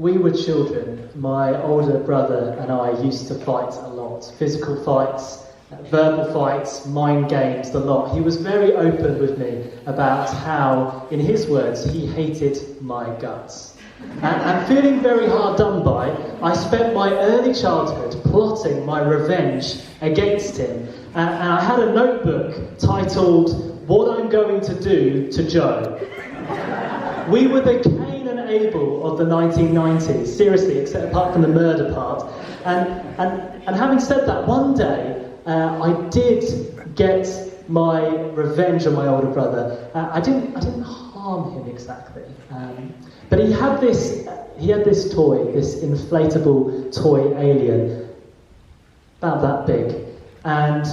we were children, my older brother and I used to fight a lot. Physical fights, verbal fights, mind games, the lot. He was very open with me about how, in his words, he hated my guts. And feeling very hard done by, I spent my early childhood plotting my revenge against him. And I had a notebook titled, "What I'm Going to Do to Joe." We were the Cain and Abel of the 1990s, seriously, except apart from the murder part. And having said that, one day I did get my revenge on my older brother. I didn't harm him exactly, but he had this toy, this inflatable toy alien, about that big, and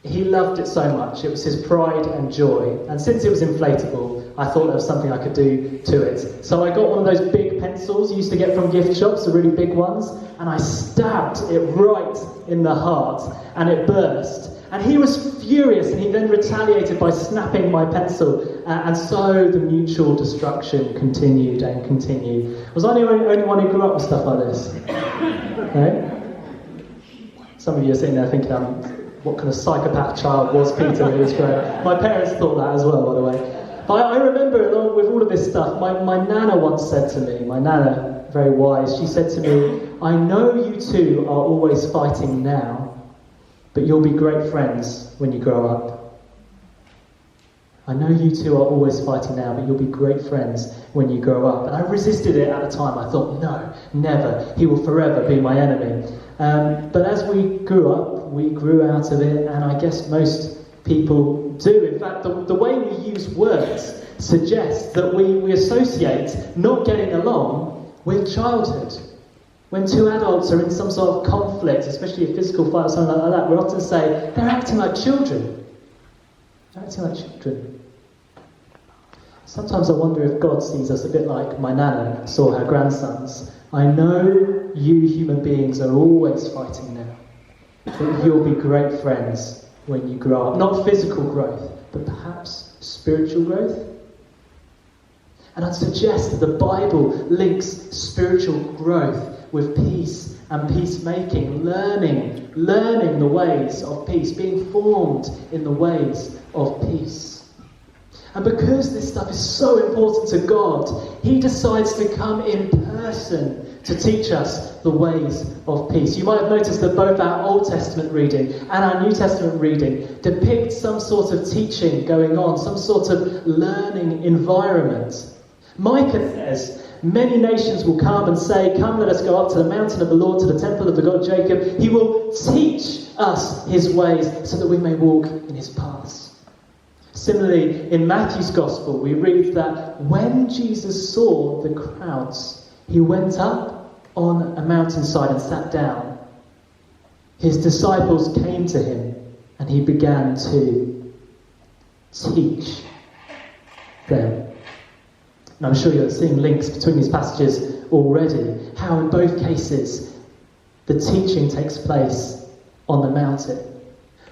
he loved it so much. It was his pride and joy, and since it was inflatable, I thought there was something I could do to it. So I got one of those big pencils you used to get from gift shops, the really big ones, and I stabbed it right in the heart, and it burst. And he was furious, and he then retaliated by snapping my pencil, and so the mutual destruction continued and continued. Was I the only one who grew up with stuff like this? No? Some of you are sitting there thinking, what kind of psychopath child was Peter when he was growing up? My parents thought that as well, by the way. But I remember, along with all of this stuff, my nana once said to me, my nana, very wise, she said to me, "I know you two are always fighting now, but you'll be great friends when you grow up." I know you two are always fighting now, but you'll be great friends when you grow up. And I resisted it at the time. I thought, no, never. He will forever be my enemy. But as we grew up, we grew out of it, and I guess most people do. In fact, the way we use words suggests that we associate not getting along with childhood. When two adults are in some sort of conflict, especially a physical fight or something like that, we often say, they're acting like children. They're acting like children. Sometimes I wonder if God sees us a bit like my nana saw her grandsons. I know you human beings are always fighting now, but you'll be great friends when you grow up. Not physical growth, but perhaps spiritual growth. And I'd suggest that the Bible links spiritual growth with peace and peacemaking, learning the ways of peace, being formed in the ways of peace. And because this stuff is so important to God, he decides to come in person to teach us the ways of peace. You might have noticed that both our Old Testament reading and our New Testament reading depict some sort of teaching going on, some sort of learning environment. Micah says, "Many nations will come and say, 'Come, let us go up to the mountain of the Lord, to the temple of the God of Jacob. He will teach us his ways so that we may walk in his paths.'" Similarly, in Matthew's Gospel, we read that when Jesus saw the crowds, he went up on a mountainside and sat down. His disciples came to him, and he began to teach them. And I'm sure you're seeing links between these passages already, how in both cases the teaching takes place on the mountain,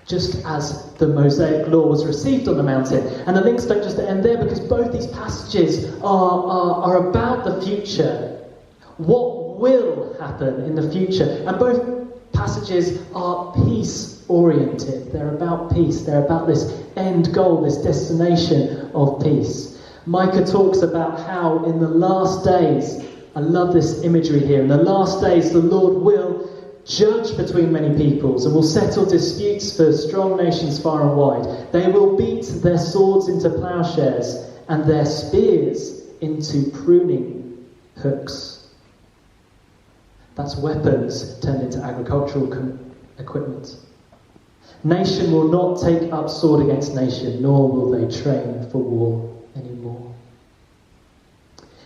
just as the Mosaic law was received on the mountain. And the links don't just end there, because both these passages are about the future. What will happen in the future? And both passages are peace-oriented. They're about peace. They're about this end goal, this destination of peace. Micah talks about how in the last days, I love this imagery here, in the last days the Lord will judge between many peoples and will settle disputes for strong nations far and wide. They will beat their swords into plowshares and their spears into pruning hooks. That's weapons turned into agricultural equipment. Nation will not take up sword against nation, nor will they train for war anymore.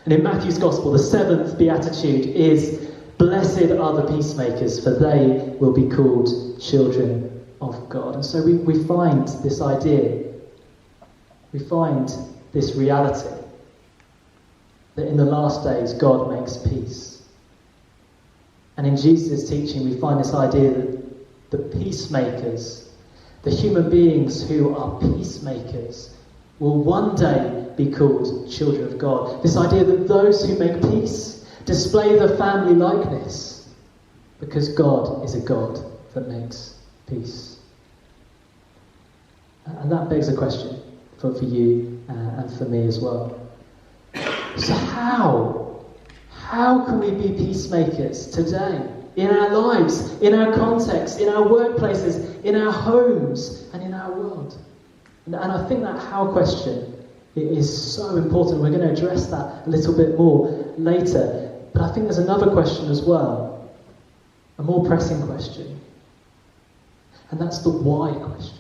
And in Matthew's Gospel, the seventh beatitude is, "Blessed are the peacemakers, for they will be called children of God." And so we find this idea, we find this reality, that in the last days God makes peace. And in Jesus' teaching we find this idea that the peacemakers, the human beings who are peacemakers, will one day be called children of God. This idea that those who make peace, Display the family likeness, because God is a God that makes peace. And that begs a question for you and for me as well. So how can we be peacemakers today, in our lives, in our context, in our workplaces, in our homes, and in our world? And I think that how question is so important. We're going to address that a little bit more later. But I think there's another question as well, a more pressing question. And that's the why question.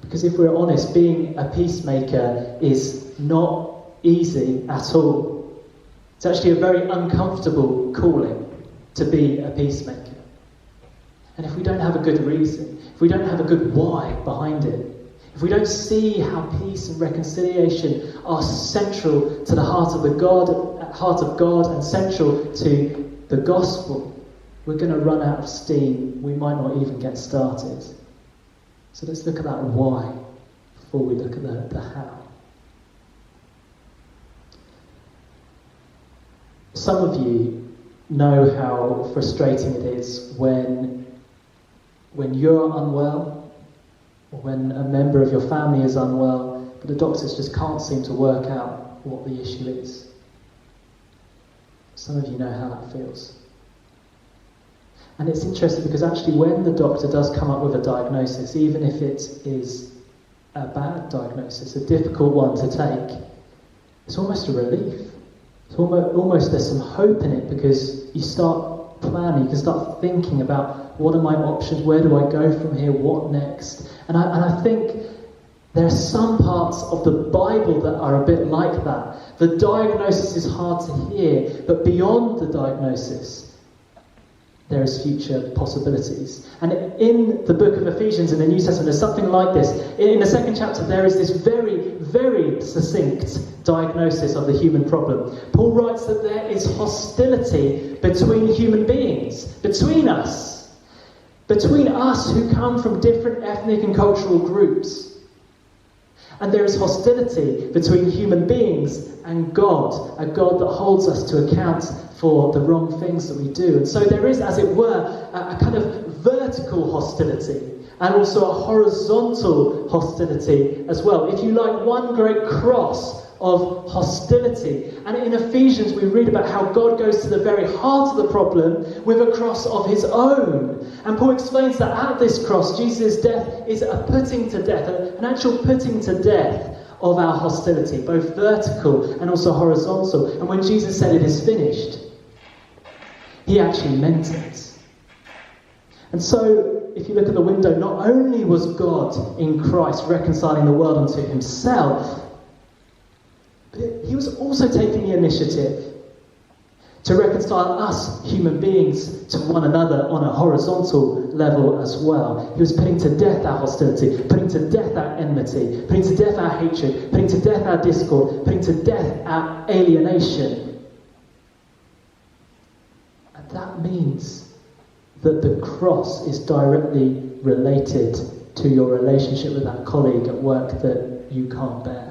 Because if we're honest, being a peacemaker is not easy at all. It's actually a very uncomfortable calling to be a peacemaker. And if we don't have a good reason, if we don't have a good why behind it, if we don't see how peace and reconciliation are central to the heart of God and central to the gospel, we're going to run out of steam. We might not even get started. So let's look at that why before we look at the how. Some of you know how frustrating it is when you're unwell, or when a member of your family is unwell, but the doctors just can't seem to work out what the issue is. Some of you know how that feels. And it's interesting because actually when the doctor does come up with a diagnosis, even if it is a bad diagnosis, a difficult one to take, it's almost a relief. It's almost there's some hope in it, because you start planning, you can start thinking about what are my options, where do I go from here, what next? And I think there are some parts of the Bible that are a bit like that. The diagnosis is hard to hear, but beyond the diagnosis, there is future possibilities. And in the book of Ephesians in the New Testament, there's something like this. In the second chapter, there is this very, very succinct diagnosis of the human problem. Paul writes that there is hostility between human beings, between us who come from different ethnic and cultural groups. And there is hostility between human beings and God, a God that holds us to account for the wrong things that we do. And so there is, as it were, a kind of vertical hostility and also a horizontal hostility as well. If you like, one great cross of hostility. And in Ephesians we read about how God goes to the very heart of the problem with a cross of his own. And Paul explains that at this cross, Jesus' death is a putting to death, an actual putting to death of our hostility, both vertical and also horizontal. And when Jesus said it is finished, he actually meant it. And so, if you look at the window, not only was God in Christ reconciling the world unto himself, but he was also taking the initiative to reconcile us, human beings, to one another on a horizontal level as well. He was putting to death our hostility, putting to death our enmity, putting to death our hatred, putting to death our discord, putting to death our alienation. And that means that the cross is directly related to your relationship with that colleague at work that you can't bear.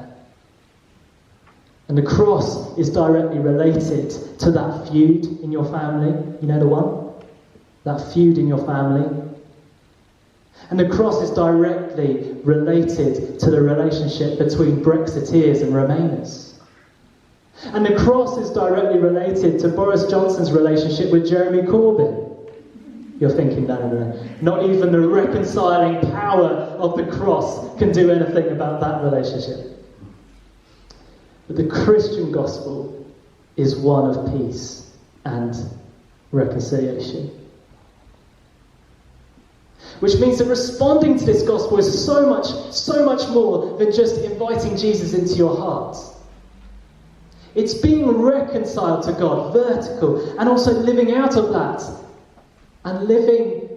And the cross is directly related to that feud in your family. You know the one? That feud in your family. And the cross is directly related to the relationship between Brexiteers and Remainers. And the cross is directly related to Boris Johnson's relationship with Jeremy Corbyn. You're thinking, no. Not even the reconciling power of the cross can do anything about that relationship. But the Christian gospel is one of peace and reconciliation. Which means that responding to this gospel is so much more than just inviting Jesus into your heart. It's being reconciled to God, vertical, and also living out of that. And living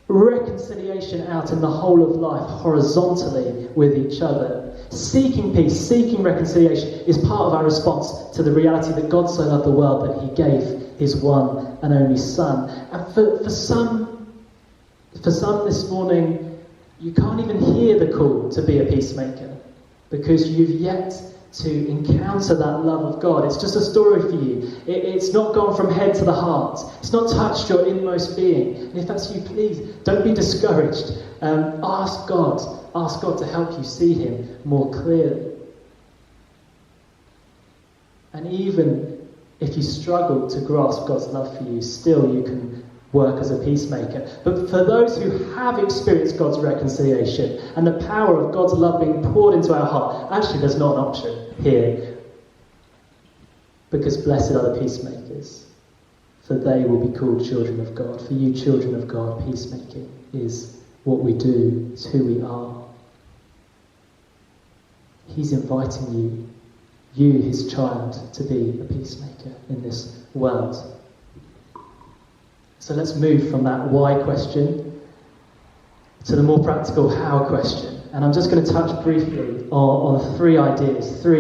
reconciliation out in the whole of life, horizontally with each other. Seeking peace, seeking reconciliation is part of our response to the reality that God so loved the world that he gave his one and only Son. And for some this morning, you can't even hear the call to be a peacemaker because you've yet to encounter that love of God. It's just a story for you. It's not gone from head to the heart. It's not touched your inmost being. And if that's you, please don't be discouraged. Ask God to help you see him more clearly. And even if you struggle to grasp God's love for you, still you can work as a peacemaker. But for those who have experienced God's reconciliation and the power of God's love being poured into our heart, actually there's not an option here. Because blessed are the peacemakers, for they will be called children of God. For you, children of God, peacemaking is what we do, it's who we are. He's inviting you, his child, to be a peacemaker in this world. So let's move from that why question to the more practical how question. And I'm just going to touch briefly on three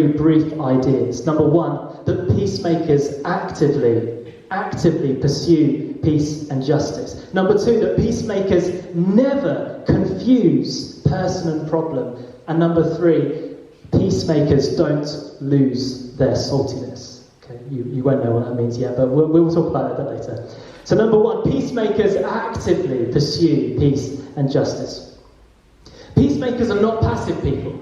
brief ideas. Number one, that peacemakers actively pursue peace and justice. Number two, that peacemakers never confuse person and problem. And number three, peacemakers don't lose their saltiness. Okay, you won't know what that means yet, but we'll talk about it a bit later. So number one, peacemakers actively pursue peace and justice. Peacemakers are not passive people.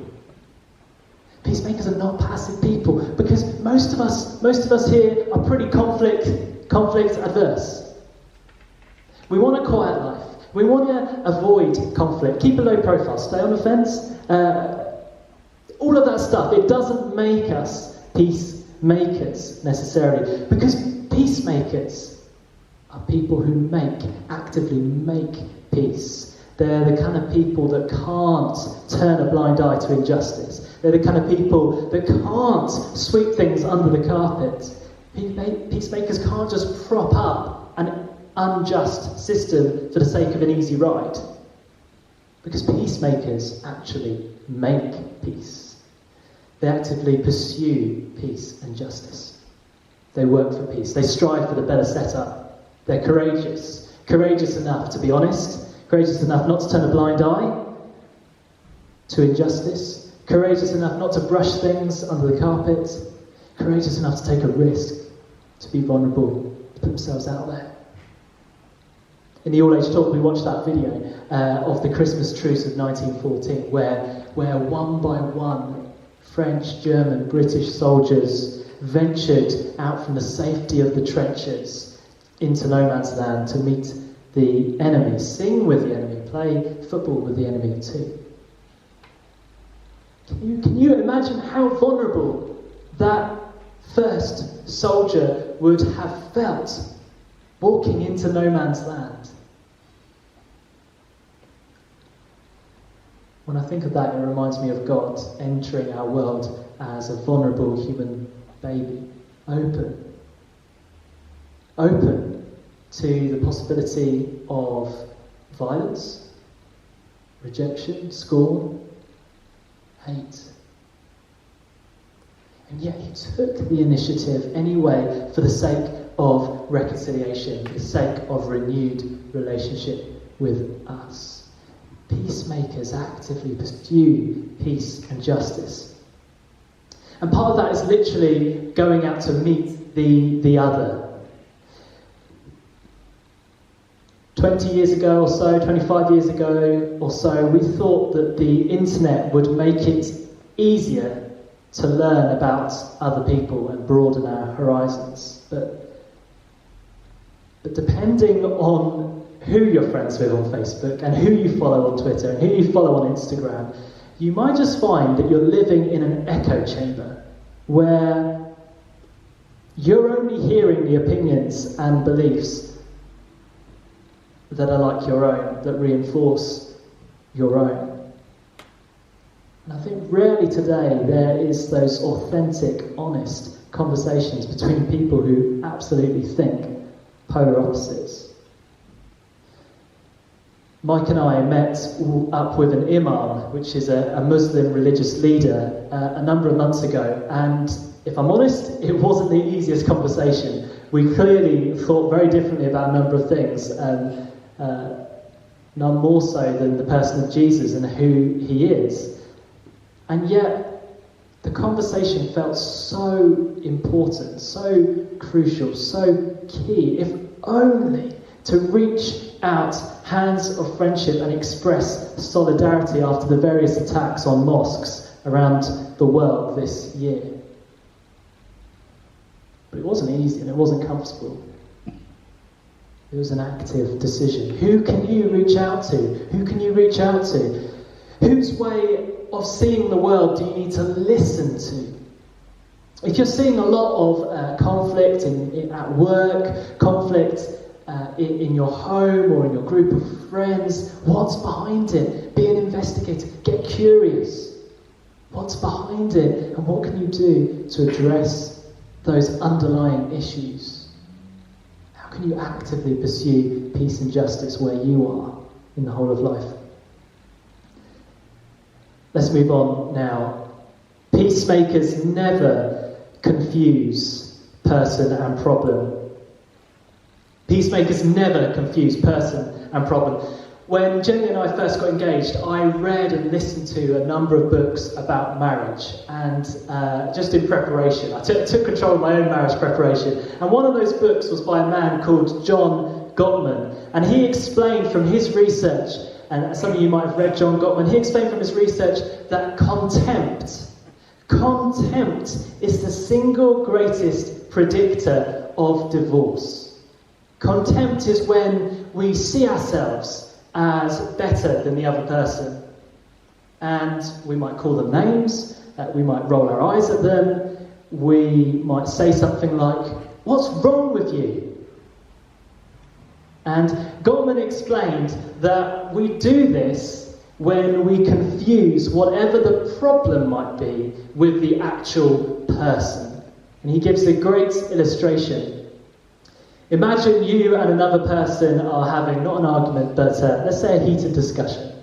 Peacemakers are not passive people because most of us here are pretty conflict adverse. We want a quiet life. We want to avoid conflict. Keep a low profile. Stay on the fence. All of that stuff. It doesn't make us peacemakers necessarily, because peacemakers are people who actively make peace. They're the kind of people that can't turn a blind eye to injustice. They're the kind of people that can't sweep things under the carpet. Peacemakers can't just prop up an unjust system for the sake of an easy ride. Because peacemakers actually make peace. They actively pursue peace and justice. They work for peace. They strive for the better setup. They're courageous enough to be honest, courageous enough not to turn a blind eye to injustice, courageous enough not to brush things under the carpet, courageous enough to take a risk, to be vulnerable, to put themselves out there. In the All Age Talk, we watched that video of the Christmas truce of 1914, where one by one French, German, British soldiers ventured out from the safety of the trenches into no man's land to meet the enemy, sing with the enemy, play football with the enemy too. Can you imagine how vulnerable that first soldier would have felt walking into no man's land? When I think of that, it reminds me of God entering our world as a vulnerable human baby, open to the possibility of violence, rejection, scorn, hate. And yet he took the initiative anyway for the sake of reconciliation, for the sake of renewed relationship with us. Peacemakers actively pursue peace and justice. And part of that is literally going out to meet the other. 20 years ago or so, 25 years ago or so, we thought that the internet would make it easier to learn about other people and broaden our horizons. But depending on who you're friends with on Facebook and who you follow on Twitter and who you follow on Instagram, you might just find that you're living in an echo chamber where you're only hearing the opinions and beliefs that are like your own, that reinforce your own. And I think rarely today there is those authentic, honest conversations between people who absolutely think polar opposites. Mike and I met up with an imam, which is a Muslim religious leader, a number of months ago, and if I'm honest, it wasn't the easiest conversation. We clearly thought very differently about a number of things, none more so than the person of Jesus and who he is. And yet, The conversation felt so important, so crucial, so key, if only to reach out hands of friendship and express solidarity after the various attacks on mosques around the world this year. But it wasn't easy and it wasn't comfortable. It was an active decision. Who can you reach out to? Who can you reach out to? Whose way of seeing the world do you need to listen to? If you're seeing a lot of conflict at work, conflict in your home or in your group of friends, what's behind it? Be an investigator. Get curious. What's behind it? And what can you do to address those underlying issues? How can you actively pursue peace and justice where you are in the whole of life? Let's move on now. Peacemakers never confuse person and problem. Peacemakers never confuse person and problem. When Jenny and I first got engaged, I read and listened to a number of books about marriage, and just in preparation, I took control of my own marriage preparation. And one of those books was by a man called John Gottman, and he explained from his research, and some of you might have read John Gottman, he explained from his research that contempt is the single greatest predictor of divorce. Contempt is when we see ourselves as better than the other person. And we might call them names, we might roll our eyes at them, we might say something like, "What's wrong with you?" And Gottman explained that we do this when we confuse whatever the problem might be with the actual person. And he gives a great illustration. Imagine you and another person are having, not an argument, but let's say a heated discussion.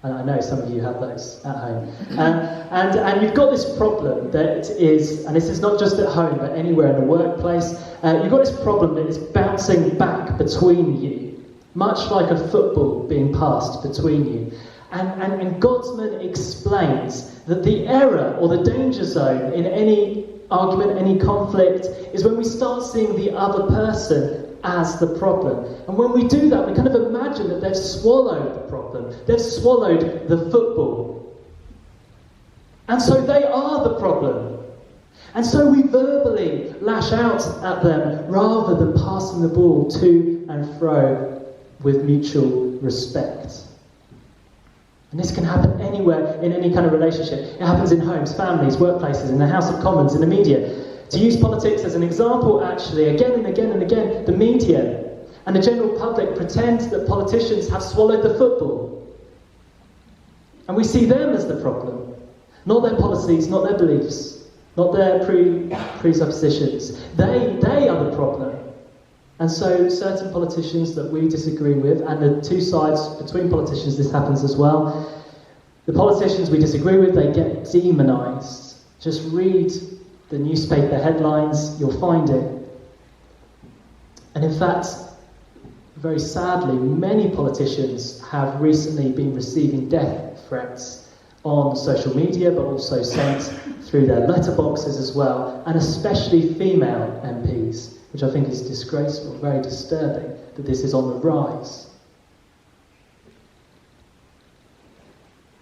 And I know some of you have those at home. And you've got this problem that is, and this is not just at home, but anywhere in the workplace, you've got this problem that is bouncing back between you, much like a football being passed between you. And Gottman explains that the error or the danger zone in any argument, any conflict, is when we start seeing the other person as the problem. And when we do that, we kind of imagine that they've swallowed the problem. They've swallowed the football. And so they are the problem. And so we verbally lash out at them rather than passing the ball to and fro with mutual respect. And this can happen anywhere in any kind of relationship. It happens in homes, families, workplaces, in the House of Commons, in the media. To use politics as an example, actually, again and again and again, the media and the general public pretend that politicians have swallowed the football. And we see them as the problem. Not their policies, not their beliefs, not their presuppositions. They are the problem. And so certain politicians that we disagree with, and the two sides between politicians, this happens as well. The politicians we disagree with, they get demonised. Just read the newspaper headlines, you'll find it. And in fact, very sadly, many politicians have recently been receiving death threats on social media, but also sent through their letterboxes as well, and especially female MPs. Which I think is disgraceful, very disturbing, that this is on the rise.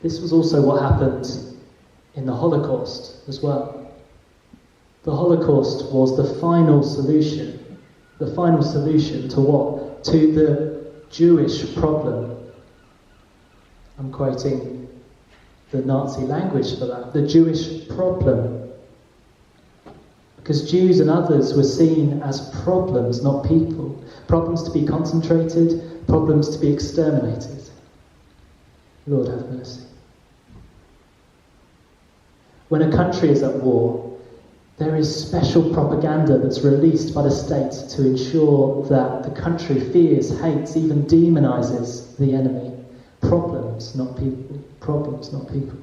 This was also what happened in the Holocaust as well. The Holocaust was the final solution. The final solution to what? To the Jewish problem. I'm quoting the Nazi language for that. The Jewish problem. Because Jews and others were seen as problems, not people. Problems to be concentrated, problems to be exterminated. Lord have mercy. When a country is at war, there is special propaganda that's released by the state to ensure that the country fears, hates, even demonises the enemy. Problems, not people. Problems, not people.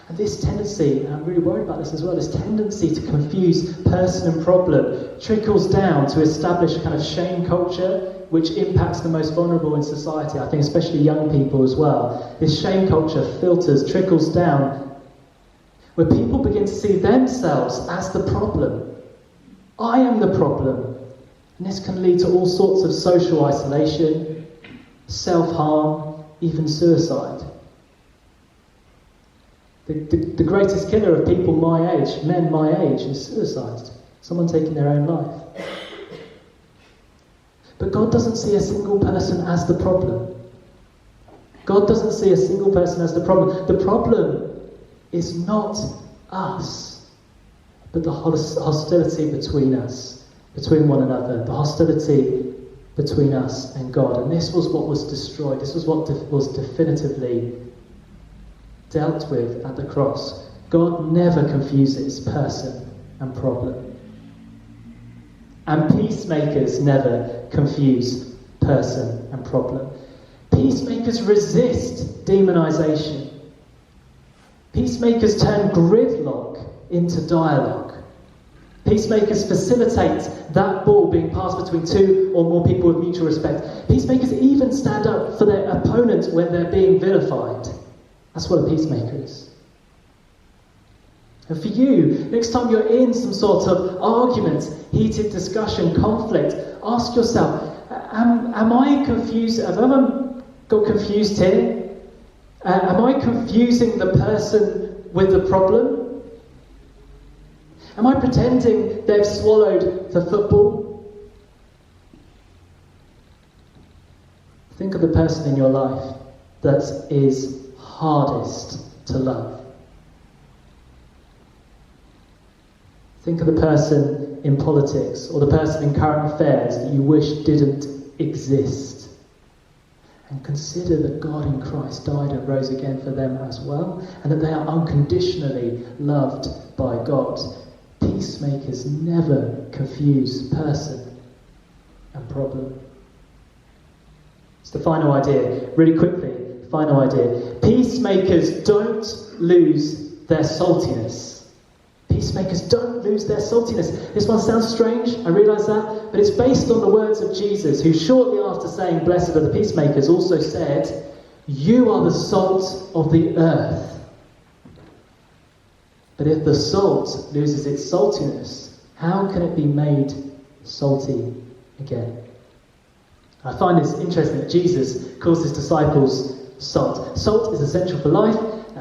And this tendency, and I'm really worried about this as well, this tendency to confuse person and problem trickles down to establish a kind of shame culture which impacts the most vulnerable in society, I think especially young people as well. This shame culture trickles down where people begin to see themselves as the problem. I am the problem. And this can lead to all sorts of social isolation, self-harm, even suicide. The greatest killer of people my age, men my age, is suicide. Someone taking their own life. But God doesn't see a single person as the problem. God doesn't see a single person as the problem. The problem is not us, but the hostility between us, between one another, the hostility between us and God. And this was what was destroyed. This was what was definitively dealt with at the cross. God never confuses person and problem. And peacemakers never confuse person and problem. Peacemakers resist demonization. Peacemakers turn gridlock into dialogue. Peacemakers facilitate that ball being passed between two or more people with mutual respect. Peacemakers even stand up for their opponents when they're being vilified. That's what a peacemaker is. And for you, next time you're in some sort of argument, heated discussion, conflict, ask yourself, am I confused? Have I got confused here? Am I confusing the person with the problem? Am I pretending they've swallowed the football? Think of the person in your life that is hardest to love. Think of the person in politics or the person in current affairs that you wish didn't exist. And consider that God in Christ died and rose again for them as well, and that they are unconditionally loved by God. Peacemakers never confuse person and problem. It's the final idea, really quickly, final idea. Peacemakers don't lose their saltiness. Peacemakers don't lose their saltiness. This one sounds strange, I realise that, but it's based on the words of Jesus, who shortly after saying, "Blessed are the peacemakers," also said, "You are the salt of the earth." But if the salt loses its saltiness, how can it be made salty again? I find this interesting that Jesus calls his disciples salt. Salt is essential for life.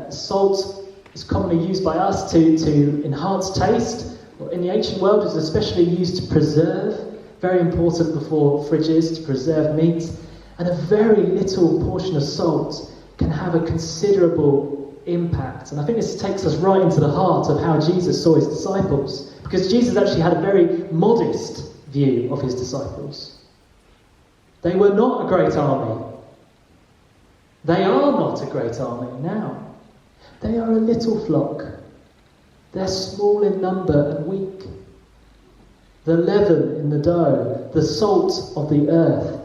Salt is commonly used by us to enhance taste. In the ancient world, it was especially used to preserve. Very important before fridges, to preserve meat. And a very little portion of salt can have a considerable impact. And I think this takes us right into the heart of how Jesus saw his disciples. Because Jesus actually had a very modest view of his disciples. They were not a great army. They are not a great army now. They are a little flock. They're small in number and weak. The leaven in the dough, the salt of the earth,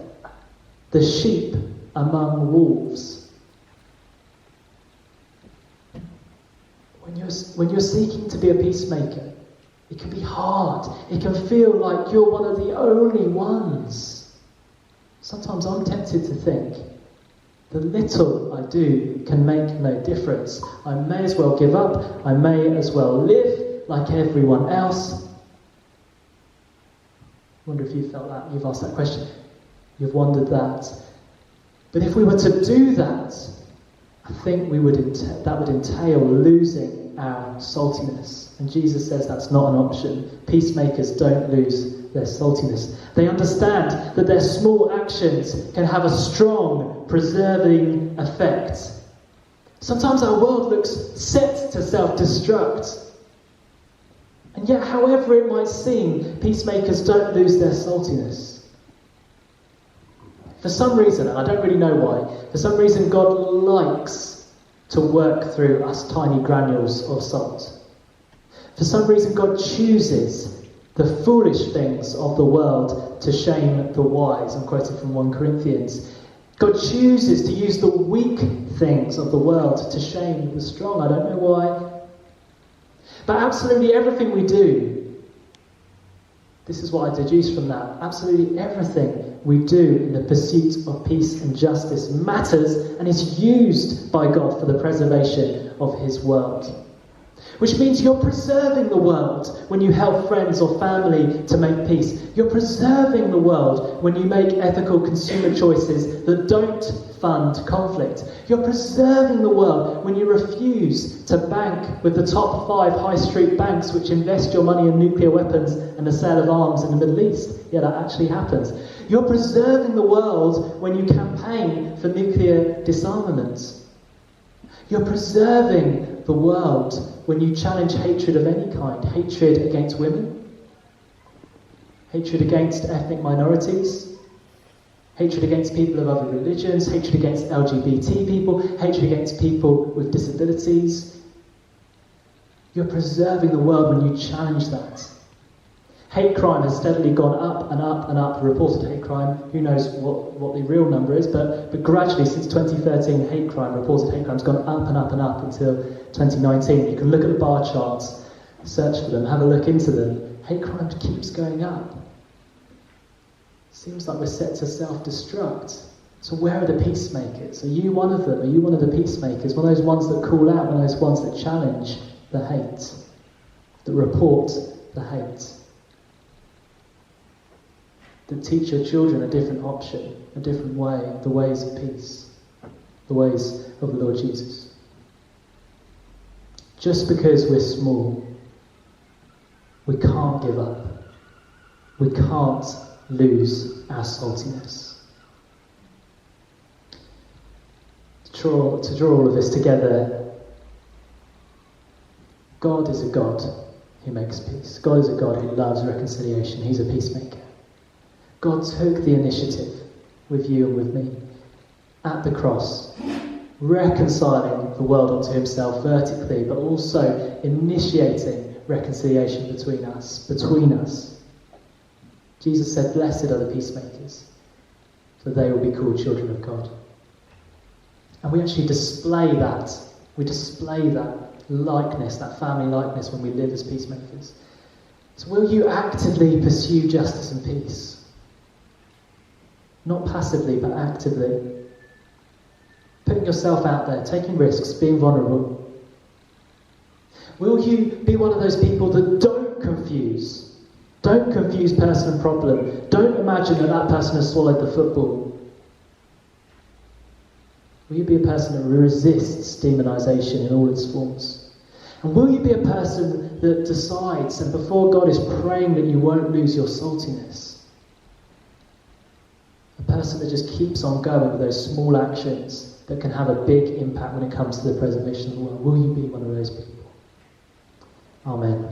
the sheep among wolves. When you're seeking to be a peacemaker, it can be hard. It can feel like you're one of the only ones. Sometimes I'm tempted to think, the little I do can make no difference. I may as well give up. I may as well live like everyone else. I wonder if you felt that. You've asked that question. You've wondered that. But if we were to do that, I think that would entail losing our saltiness. And Jesus says that's not an option. Peacemakers don't lose their saltiness. They understand that their small actions can have a strong, preserving effect. Sometimes our world looks set to self-destruct. And yet, however it might seem, peacemakers don't lose their saltiness. For some reason, and I don't really know why, for some reason God likes to work through us tiny granules of salt. For some reason God chooses the foolish things of the world to shame the wise. I'm quoting from 1 Corinthians. God chooses to use the weak things of the world to shame the strong. I don't know why. But absolutely everything we do, this is what I deduce from that, absolutely everything we do in the pursuit of peace and justice matters and is used by God for the preservation of his world. Which means you're preserving the world when you help friends or family to make peace. You're preserving the world when you make ethical consumer choices that don't fund conflict. You're preserving the world when you refuse to bank with the top 5 high street banks which invest your money in nuclear weapons and the sale of arms in the Middle East. Yeah, that actually happens. You're preserving the world when you campaign for nuclear disarmament. You're preserving the world when you challenge hatred of any kind. Hatred against women, hatred against ethnic minorities, hatred against people of other religions, hatred against LGBT people, hatred against people with disabilities. You're preserving the world when you challenge that. Hate crime has steadily gone up and up and up. Reported hate crime, who knows what the real number is, but gradually since 2013, reported hate crime has gone up and up and up until 2019. You can look at the bar charts, search for them, have a look into them. Hate crime keeps going up. Seems like we're set to self-destruct. So where are the peacemakers? Are you one of them? Are you one of the peacemakers? One of those ones that call out, one of those ones that challenge the hate, that report the hate? That teach your children a different option, a different way, the ways of peace, the ways of the Lord Jesus. Just because we're small, we can't give up. We can't lose our saltiness. To draw all of this together, God is a God who makes peace. God is a God who loves reconciliation. He's a peacemaker. God took the initiative with you and with me at the cross, reconciling the world unto himself vertically, but also initiating reconciliation between us. Jesus said, "Blessed are the peacemakers, for they will be called children of God." And we actually display that. We display that likeness, that family likeness, when we live as peacemakers. So will you actively pursue justice and peace? Not passively, but actively. Putting yourself out there, taking risks, being vulnerable. Will you be one of those people that don't confuse person and problem? Don't imagine that person has swallowed the football. Will you be a person that resists demonisation in all its forms? And will you be a person that decides, and before God is praying that you won't lose your saltiness? A person that just keeps on going with those small actions that can have a big impact when it comes to the preservation of the world. Will you be one of those people? Amen.